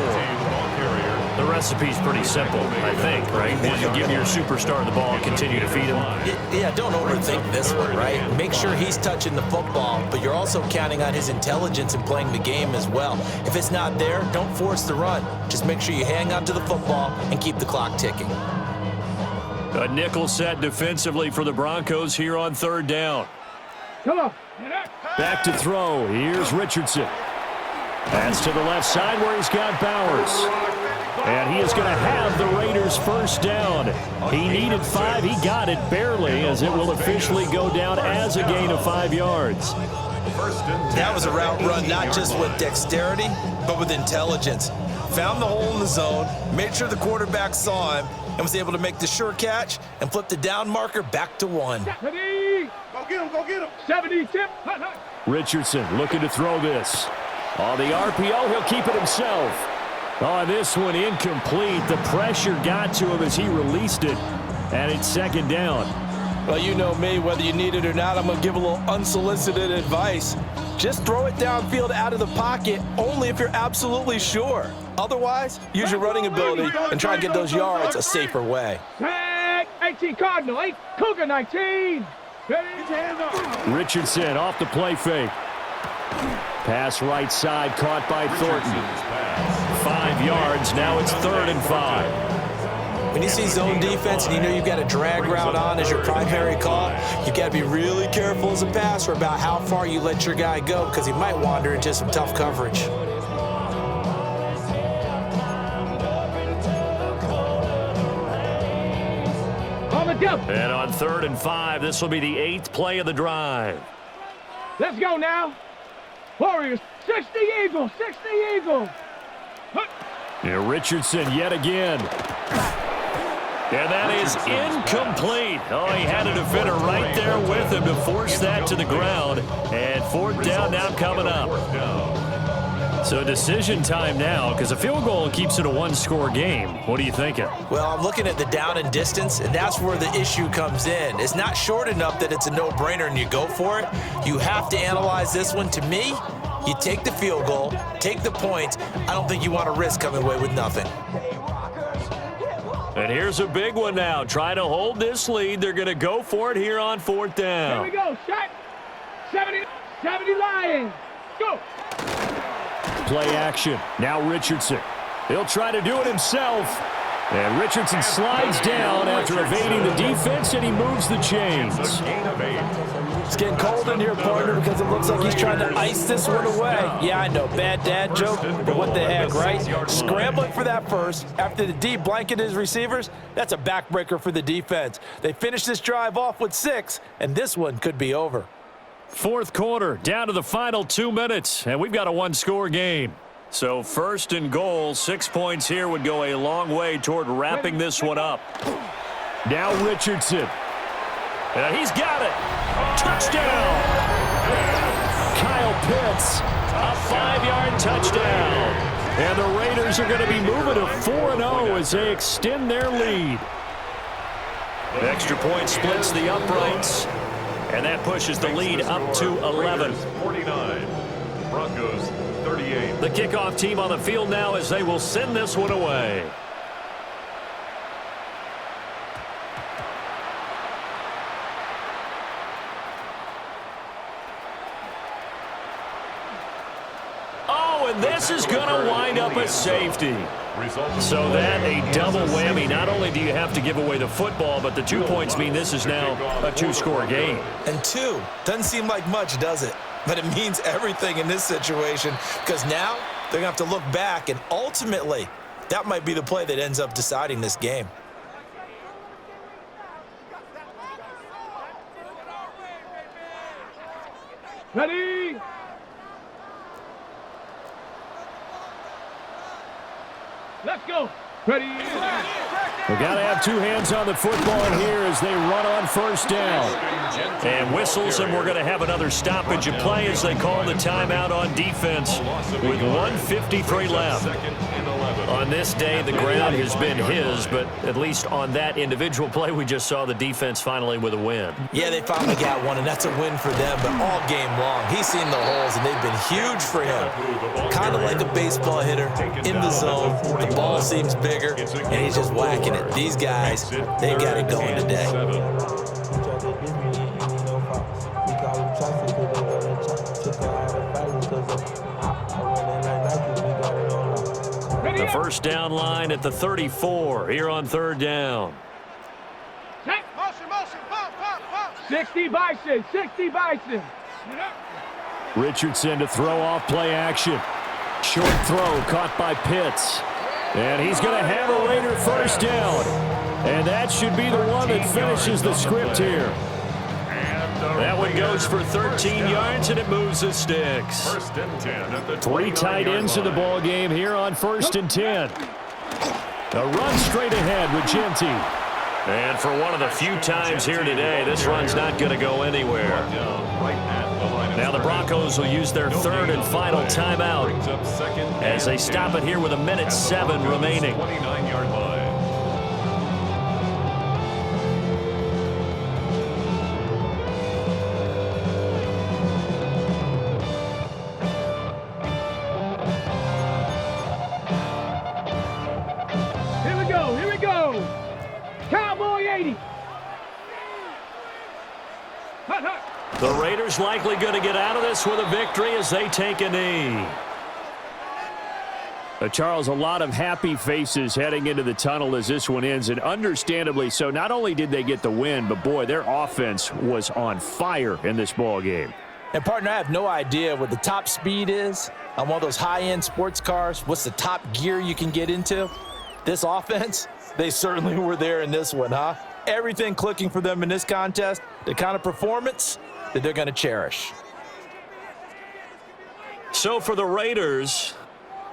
The recipe's pretty simple, I think, right? You give your superstar the ball and continue to feed him. Yeah, don't overthink this one, right? Make sure he's touching the football, but you're also counting on his intelligence in playing the game as well. If it's not there, don't force the run. Just make sure you hang on to the football and keep the clock ticking. A nickel set defensively for the Broncos here on 3rd down. Come on. Back to throw. Here's Richardson. Pass to the left side where he's got Bowers. And he is going to have the Raiders first down. He needed 5. He got it barely as it will officially go down as a gain of 5 yards. That was a route run not just with dexterity, but with intelligence. Found the hole in the zone, made sure the quarterback saw him, and was able to make the sure catch and flip the down marker back to 1. Ready? Go get him. 70 tip. Richardson looking to throw this. On the RPO, he'll keep it himself. On this one, incomplete. The pressure got to him as he released it, and it's 2nd down. Well, you know me, whether you need it or not, I'm going to give a little unsolicited advice. Just throw it downfield out of the pocket only if you're absolutely sure. Otherwise, use your running ability and try and get those yards a safer way. 18 Cardinal, 8 Cougar 19. Richardson off the play fake. Pass right side, caught by Thornton. 5 yards, now it's 3rd and 5. when you see zone defense and you know you've got a drag route on as your primary call, you've got to be really careful as a passer about how far you let your guy go because he might wander into some tough coverage. And on 3rd and 5, this will be the 8th play of the drive. Let's go now. Warriors, 60 Eagles, 60 Eagles. Yeah, Richardson yet again. And that is incomplete. Oh, he had a defender right there with him to force that to the ground. And 4th down now coming up. So decision time now, because a field goal keeps it a one-score game. What are you thinking? Well, I'm looking at the down and distance, and that's where the issue comes in. It's not short enough that it's a no-brainer and you go for it. You have to analyze this one. To me, you take the field goal, take the points. I don't think you want to risk coming away with nothing. And here's a big one now. Try to hold this lead. They're going to go for it here on 4th down. Here we go. Shot. 70 Lions. Go. Play action. Now Richardson. He'll try to do it himself. And Richardson slides down after evading the defense, and he moves the chains. It's getting cold in here, partner, because it looks like he's trying to ice this one away. Yeah, I know, bad dad joke, but what the heck, right? Scrambling for that first after the D blanketed his receivers, that's a backbreaker for the defense. They finish this drive off with 6, and this one could be over. 4th quarter, down to the final 2 minutes, and we've got a one-score game. So 1st and goal, 6 points here would go a long way toward wrapping this one up. Now Richardson. And he's got it. Touchdown. Kyle Pitts, a 5-yard touchdown. And the Raiders are going to be moving to 4-0 as they extend their lead. The extra point splits the uprights. And that pushes the lead up to 11. 49, Broncos 38. The kickoff team on the field now as they will send this one away. Oh, and this is going to wind up a safety. So that a double whammy. Not only do you have to give away the football, but the 2 points mean this is now a 2-score game. And 2 doesn't seem like much, does it? But it means everything in this situation because now they're going to have to look back, and ultimately that might be the play that ends up deciding this game. Ready? Let's go. Ready? We got to have 2 hands on the football here as they run on 1st down. And whistles, and we're going to have another stoppage of play as they call the timeout on defense with 1:53 left. On this day, the ground has been his, but at least on that individual play, we just saw the defense finally with a win. Yeah, they finally got one, and that's a win for them, but all game long, he's seen the holes, and they've been huge for him. Kind of like a baseball hitter in the zone. The ball seems bigger, and he's just whacking it. These guys, they got it going today. The 1st down line at the 34 here on 3rd down. 60 Bison, 60 Bison. Richardson to throw off play action. Short throw caught by Pitts. And he's going to have a Raider 1st down. And that should be the one that finishes the script here. That one goes for 13 yards, and it moves the sticks. 1st and 10 at the 3 tight ends in the ball game here on 1st and 10. A run straight ahead with Genty. And for one of the few times here today, this run's not going to go anywhere. Now the Broncos will use their 3rd and final timeout as they stop it here with 1:07 remaining. 29-yard line. Here we go. Cowboy 80. Hut, hut. The Raiders likely going to get out of this with a victory as they take a knee. Charles, a lot of happy faces heading into the tunnel as this one ends, and understandably so. Not only did they get the win, but, boy, their offense was on fire in this ball game. And, partner, I have no idea what the top speed is on one of those high-end sports cars. What's the top gear you can get into? This offense, they certainly were there in this one, huh? Everything clicking for them in this contest, the kind of performance that they're going to cherish. So for the Raiders,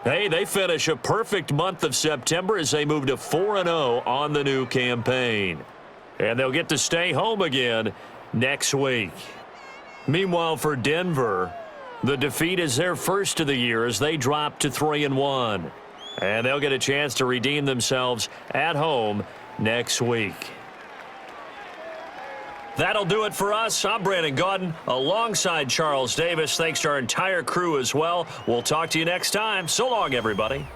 hey, they finish a perfect month of September as they move to 4-0 on the new campaign. And they'll get to stay home again next week. Meanwhile, for Denver, the defeat is their first of the year as they drop to 3-1. And they'll get a chance to redeem themselves at home next week. That'll do it for us. I'm Brandon Gaudin alongside Charles Davis. Thanks to our entire crew as well. We'll talk to you next time. So long, everybody.